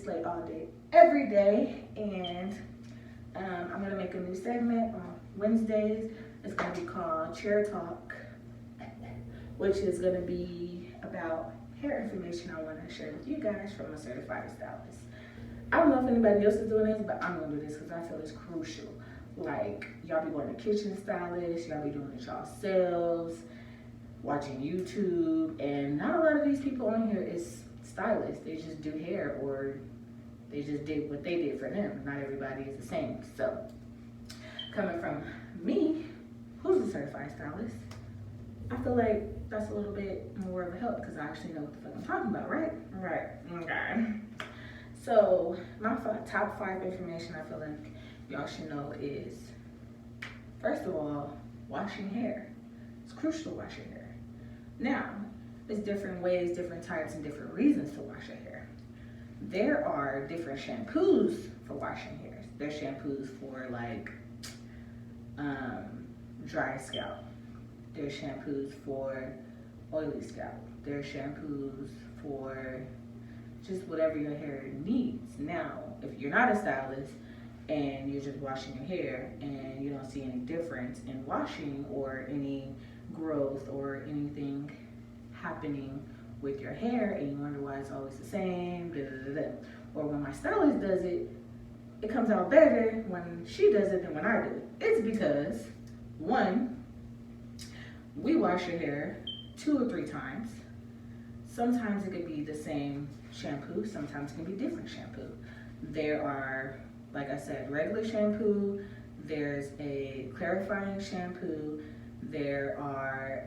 Slay all day, every day, and I'm gonna make a new segment on Wednesdays. It's gonna be called Chair Talk, which is gonna be about hair information I want to share with you guys from a certified stylist. I don't know if anybody else is doing this, but I'm gonna do this because I feel it's crucial. Like, y'all be going to kitchen stylists, y'all be doing it yourselves, watching YouTube, and not a lot of these people on here is stylists. They just do hair, or they just did what they did for them. Not everybody is the same. So, coming from me, who's a certified stylist, I feel like that's a little bit more of a help because I actually know what the fuck I'm talking about, right? Right. Okay. So, my top 5 information I feel like y'all should know is, first of all, washing hair. It's crucial to wash your hair. Now, there's different ways, different types, and different reasons to wash your hair. There are different shampoos for washing hair. There's shampoos for like dry scalp. There's shampoos for oily scalp. There's shampoos for just whatever your hair needs. Now, if you're not a stylist and you're just washing your hair and you don't see any difference in washing or any growth or anything happening with your hair and you wonder why it's always the same, or when my stylist does it, it comes out better when she does it than when I do it. It's because, one, we wash your hair 2 or 3 times. Sometimes it could be the same shampoo, sometimes it can be different shampoo. There are, like I said, regular shampoo, there's a clarifying shampoo, there are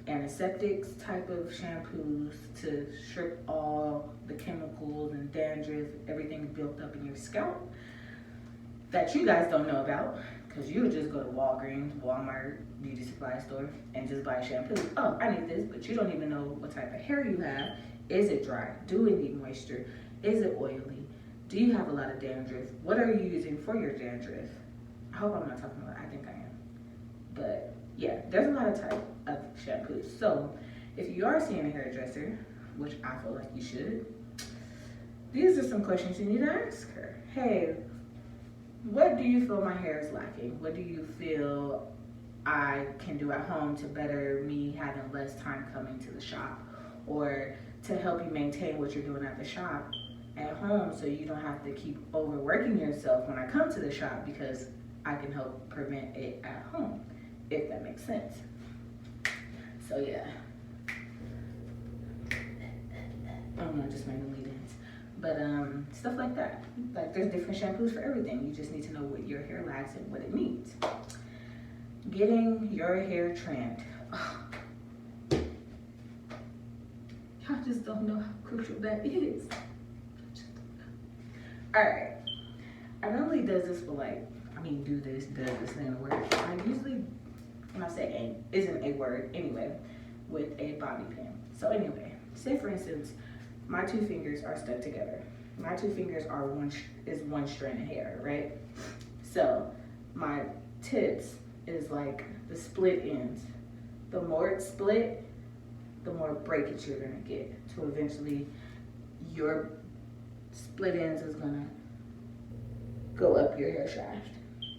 antiseptics type of shampoos to strip all the chemicals and dandruff, everything built up in your scalp that you guys don't know about, because you would just go to Walgreens, Walmart, beauty supply store, and just buy shampoo. Oh, I need this, but you don't even know what type of hair you have. Is it dry? Do it need moisture? Is it oily? Do you have a lot of dandruff? What are you using for your dandruff? I hope I'm not talking about it. I think I am. But yeah, there's a lot of type of shampoos. So if you are seeing a hairdresser, which I feel like you should, these are some questions you need to ask her. Hey, what do you feel my hair is lacking? What do you feel I can do at home to better me having less time coming to the shop, or to help you maintain what you're doing at the shop at home so you don't have to keep overworking yourself when I come to the shop, because I can help prevent it at home, if that makes sense. So yeah. I don't know, just randomly dance. But stuff like that. Like, there's different shampoos for everything. You just need to know what your hair lacks and what it needs. Getting your hair trimmed. Oh. Y'all just don't know how crucial that is. Alright. I normally does this for do this in a word. I usually, when I say a, isn't a word anyway, with a bobby pin. So anyway, say for instance, my 2 fingers are stuck together. My 2 fingers are one strand of hair, right? So my tips is like the split ends. The more it's split, the more breakage you're gonna get. To eventually, your split ends is gonna go up your hair shaft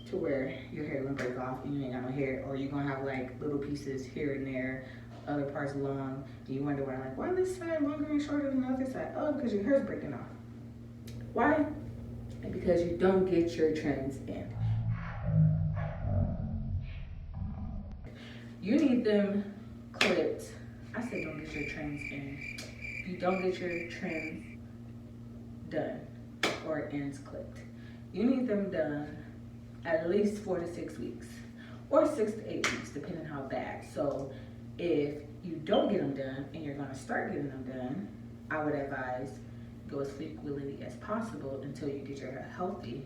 to where your hair gonna break off and you ain't got no hair, or you're gonna have like little pieces here and there, other parts long, and you wonder why this side longer and shorter than the other side? Oh, because your hair's breaking off. Why? Because you don't get your trims in. You need them clipped. I said don't get your trims in. You don't get your trims done or ends clipped. You need them done at least 4 to 6 weeks, or 6 to 8 weeks, depending how bad. So if you don't get them done and you're gonna start getting them done, I would advise go as frequently as possible until you get your hair healthy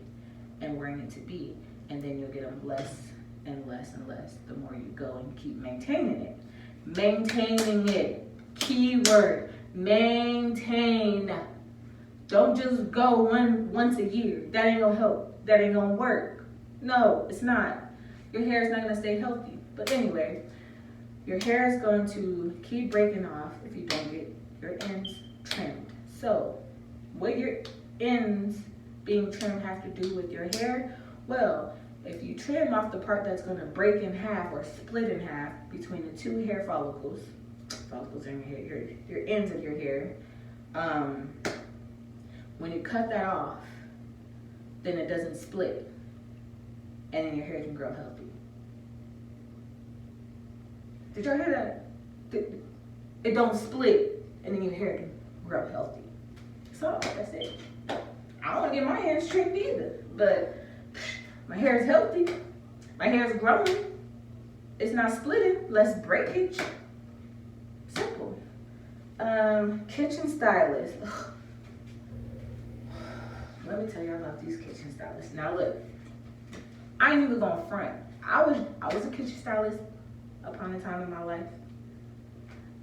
and where it needs to be, and then you'll get them less and less and less the more you go and keep maintaining it. Maintaining it, keyword, maintain. Don't just go once a year. That ain't gonna help. That ain't gonna work. No, it's not. Your hair is not gonna stay healthy. But anyway, your hair is going to keep breaking off if you don't get your ends trimmed. So what ends being trimmed have to do with your hair? Well, if you trim off the part that's going to break in half or split in half between the two hair follicles in your hair, your ends of your hair, when you cut that off, then it doesn't split, and then your hair can grow healthy. Did y'all hear that? It don't split, and then your hair can grow healthy. So that's it. I don't want to get my hands trimmed either, but my hair is healthy. My hair is growing. It's not splitting, less breakage. Simple. Kitchen stylist. Let me tell you about these kitchen stylists. Now look, I ain't even gonna front. I was a kitchen stylist upon a time in my life,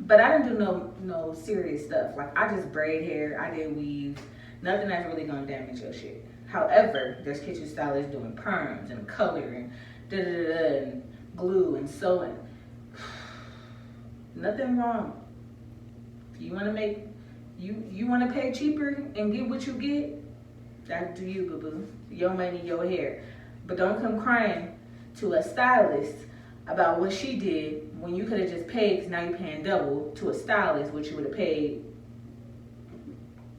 but I didn't do no serious stuff. Like, I just braid hair, I did weave, nothing that's really gonna damage your shit. However, there's kitchen stylists doing perms and color and and glue and sewing. Nothing wrong. If you wanna make, you wanna pay cheaper and get what you get, that's do you, boo-boo. Your money, your hair. But don't come crying to a stylist about what she did when you could have just paid, because now you're paying double to a stylist, which you would have paid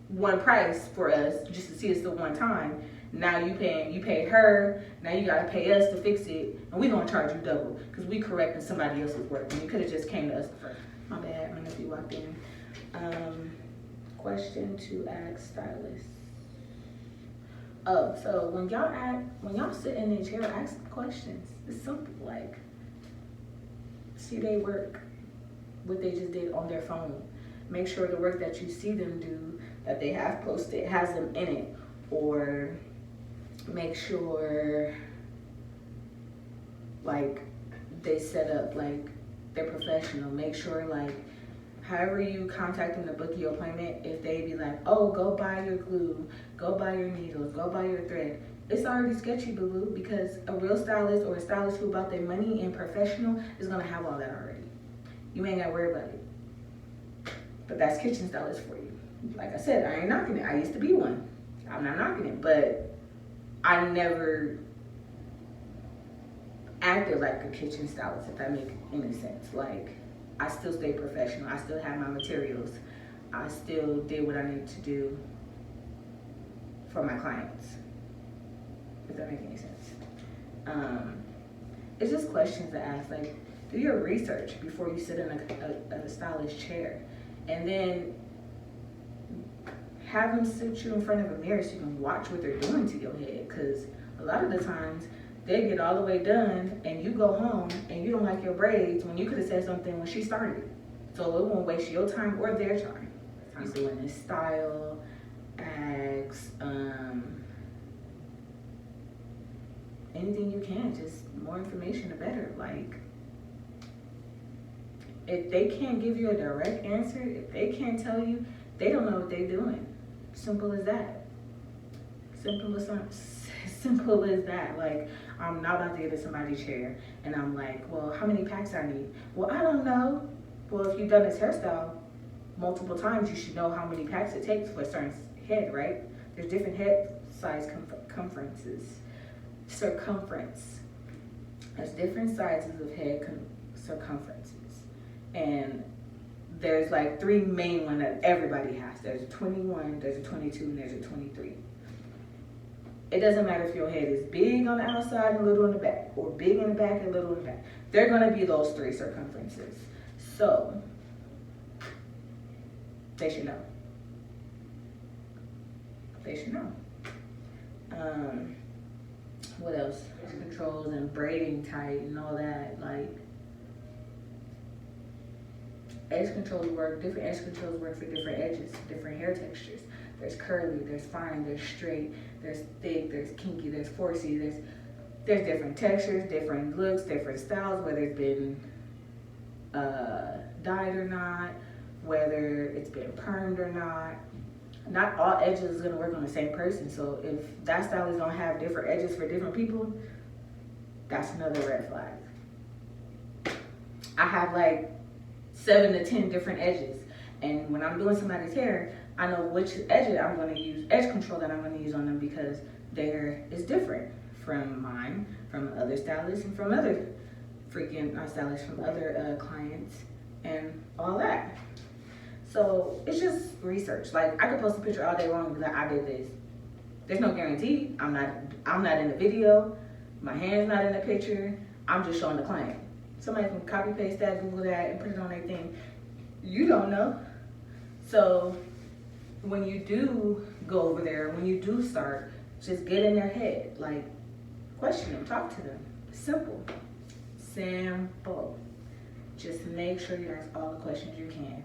one price for us just to see us the one time. Now you paid her, now you gotta pay us to fix it, and we gonna charge you double because we correcting somebody else's work. And you could have just came to us first. My bad, my nephew walked in. Question to ask stylists. Oh, so when y'all sit in their chair, ask questions. It's simple, like, see they work, what they just did on their phone. Make sure the work that you see them do, that they have posted, has them in it. Or make sure, like, they set up, like, they're professional. Make sure, like, however you contact them to book your appointment, if they be like, oh, go buy your glue, go buy your needles, go buy your thread, it's already sketchy, boo-boo, because a real stylist or a stylist who about their money and professional is gonna have all that already. You ain't gotta worry about it. But that's kitchen stylist for you. Like I said, I ain't knocking it. I used to be one. I'm not knocking it, but I never acted like a kitchen stylist, if that makes any sense. Like, I still stay professional. I still had my materials. I still did what I needed to do for my clients, if that makes any sense. It's just questions to ask. Like, do your research before you sit in a stylist chair, and then have them sit you in front of a mirror so you can watch what they're doing to your head. Because a lot of the times they get all the way done and you go home and you don't like your braids when you could have said something when she started. So it won't waste your time or their time. I'm doing this style, ask, anything you can, just more information the better. Like, if they can't give you a direct answer, if they can't tell you, they don't know what they're doing. Simple as that. Simple as that. Like, I'm not about to get in somebody's chair and I'm like, well, how many packs I need? Well, I don't know. Well, if you've done this hairstyle multiple times, you should know how many packs it takes for a certain head, right? There's different head size circumference. There's different sizes of head circumferences. And there's like 3 main ones that everybody has. There's a 21, there's a 22, and there's a 23. It doesn't matter if your head is big on the outside and little in the back, or big in the back and little in the back. They're gonna be those 3 circumferences. So, they should know. They should know. What else? Controls and braiding tight and all that. Like, edge controls work, different edge controls work for different edges, different hair textures. There's curly, there's fine, there's straight, there's thick, there's kinky, there's forcey, there's different textures, different looks, different styles, whether it's been dyed or not, whether it's been permed or not. Not all edges is gonna work on the same person. So if that style is gonna have different edges for different people, that's another red flag. I have like 7 to 10 different edges. And when I'm doing somebody's hair, I know which edge control that I'm going to use on them, because their hair is different from mine, from other stylists, and from other stylists, from other clients, and all that. So it's just research. Like, I could post a picture all day long that I did this. There's no guarantee. I'm not in the video. My hand's not in the picture. I'm just showing the client. Somebody can copy paste that, Google that, and put it on their thing. You don't know. So when you do go over there, when you do start, just get in their head. Like, question them, talk to them. Simple. Just make sure you ask all the questions you can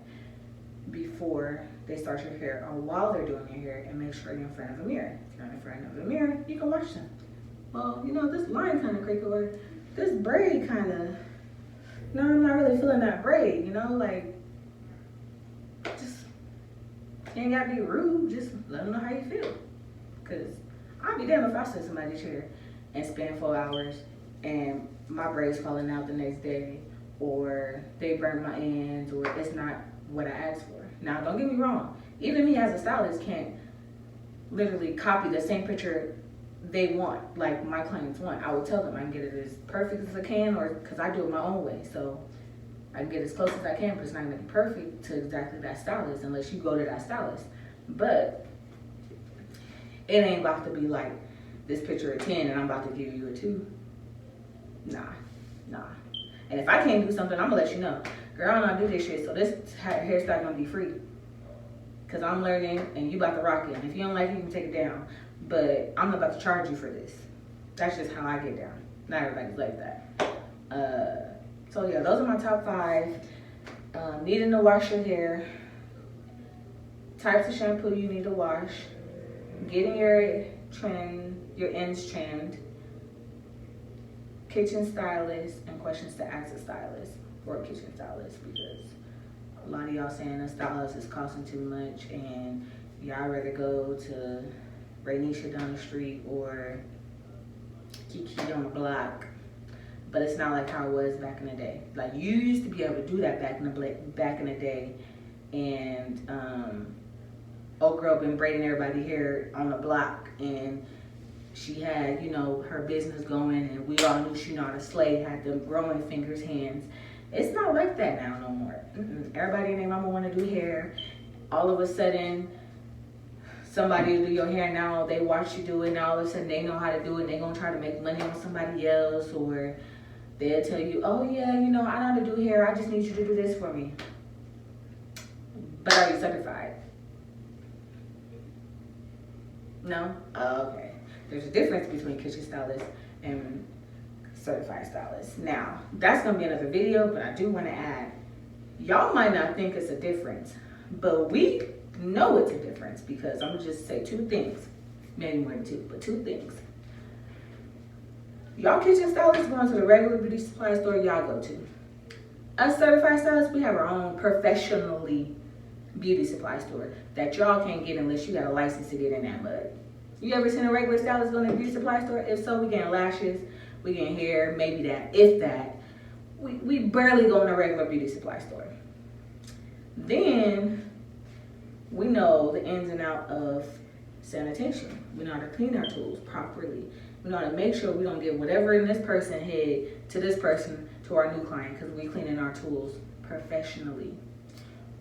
before they start your hair, or while they're doing your hair, and make sure you're in front of a mirror. If you're not in front of a mirror, you can watch them. Well, this line kind of crinkle, or this braid kind of, no, I'm not really feeling that braid, like, just, you ain't gotta be rude, just let them know how you feel. Cause I'll be damned if I sit somebody's chair and spend 4 hours and my braid's falling out the next day, or they burn my ends, or it's not what I asked for. Now, don't get me wrong, even me as a stylist can't literally copy the same picture they want, like my clients want. I will tell them I can get it as perfect as I can, or because I do it my own way. So I can get as close as I can, but it's not gonna be perfect to exactly that stylist unless you go to that stylist. But it ain't about to be like this picture a 10 and I'm about to give you a 2. Nah. And if I can't do something, I'm gonna let you know. Girl, I don't know how to do this shit, so this hairstyle gonna be free. Cause I'm learning and you about to rock it. And if you don't like it, you can take it down. But I'm not about to charge you for this. That's just how I get down. Not everybody's like that. So yeah, those are my top 5. Needing to wash your hair. Types of shampoo you need to wash. Getting your ends trimmed. Kitchen stylist, and questions to ask a stylist or a kitchen stylist, because a lot of y'all saying a stylist is costing too much and y'all rather go to Raynisha down the street or Kiki on the block. But it's not like how it was back in the day. Like, you used to be able to do that back in the day, and old girl been braiding everybody's hair on the block, and she had, her business going, and we all knew she knew how to slay, had them growing fingers, hands. It's not like that now no more. Everybody and their mama want to do hair. All of a sudden, somebody will do your hair now. They watch you do it. Now all of a sudden they know how to do it. They're going to try to make money on somebody else. Or they'll tell you, oh yeah, I know how to do hair. I just need you to do this for me. But are you certified? No? Oh, okay. There's a difference between kitchen stylists and certified stylists. Now, that's going to be another video, but I do want to add, y'all might not think it's a difference, but we know it's a difference, because I'm going to just say 2 things. Maybe more than 2, but 2 things. Y'all kitchen stylists going to the regular beauty supply store y'all go to. Us certified stylists, we have our own professionally beauty supply store that y'all can't get unless you got a license to get in that mud. You ever seen a regular stylist go to the beauty supply store? If so, we getting lashes, we getting hair, maybe that, if that. We barely go in a regular beauty supply store. Then we know the ins and outs of sanitation. We know how to clean our tools properly. We know how to make sure we don't get whatever in this person's head to this person, to our new client, because we cleaning our tools professionally.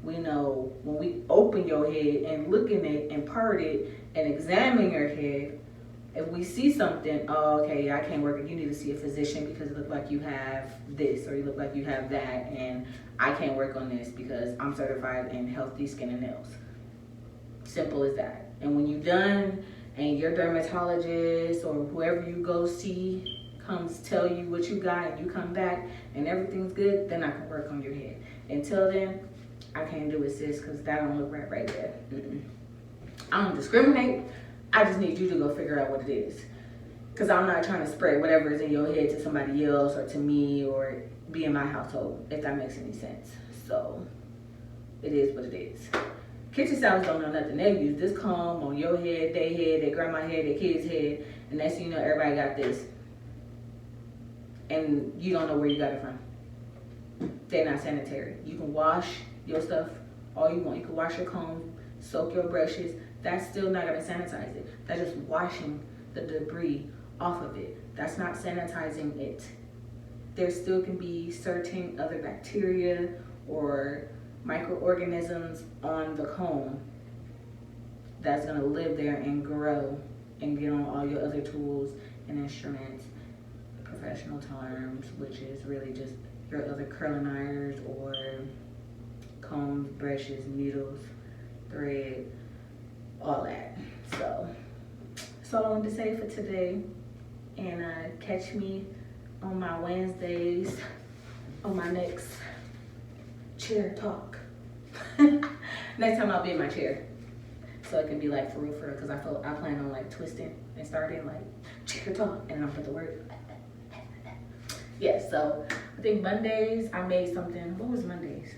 We know when we open your head and look in it and part it and examine your head, if we see something, oh, okay, I can't work it. You need to see a physician because it looks like you have this, or you look like you have that, and I can't work on this because I'm certified in healthy skin and nails. Simple as that. And when you're done and your dermatologist or whoever you go see comes tell you what you got and you come back and everything's good, then I can work on your head. Until then, I can't do it, sis, because that don't look right there. I don't discriminate. I just need you to go figure out what it is. Because I'm not trying to spread whatever is in your head to somebody else or to me or be in my household, if that makes any sense. So, it is what it is. Kitchen stylists don't know nothing. They use this comb on your head, their grandma head, their kid's head, and next thing you know, everybody got this. And you don't know where you got it from. They're not sanitary. You can wash your stuff all you want. You can wash your comb soak your brushes. That's still not gonna sanitize it. That's just washing the debris off of it. That's not sanitizing it. There still can be certain other bacteria or microorganisms on the comb that's gonna live there and grow and get on all your other tools and instruments, professional terms, which is really just your other curling irons or combs, brushes, needles, thread, all that. So that's all I wanted to say for today. And catch me on my Wednesdays on my next chair talk. Next time I'll be in my chair, so it can be like for real, because I plan on like twisting and starting like chair talk, and I'll put the word. Yes, so I think Mondays I made something. What was Mondays?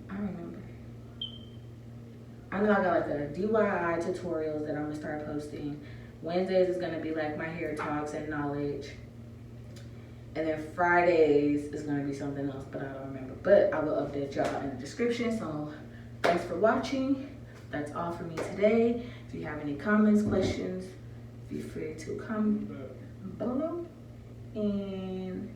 I don't remember. I know I got like a DIY tutorials that I'm gonna start posting. Wednesdays is gonna be like my hair talks and knowledge. And then Fridays is gonna be something else, but I don't remember. But I will update y'all in the description. So thanks for watching. That's all for me today. If you have any comments, questions, feel free to comment below. And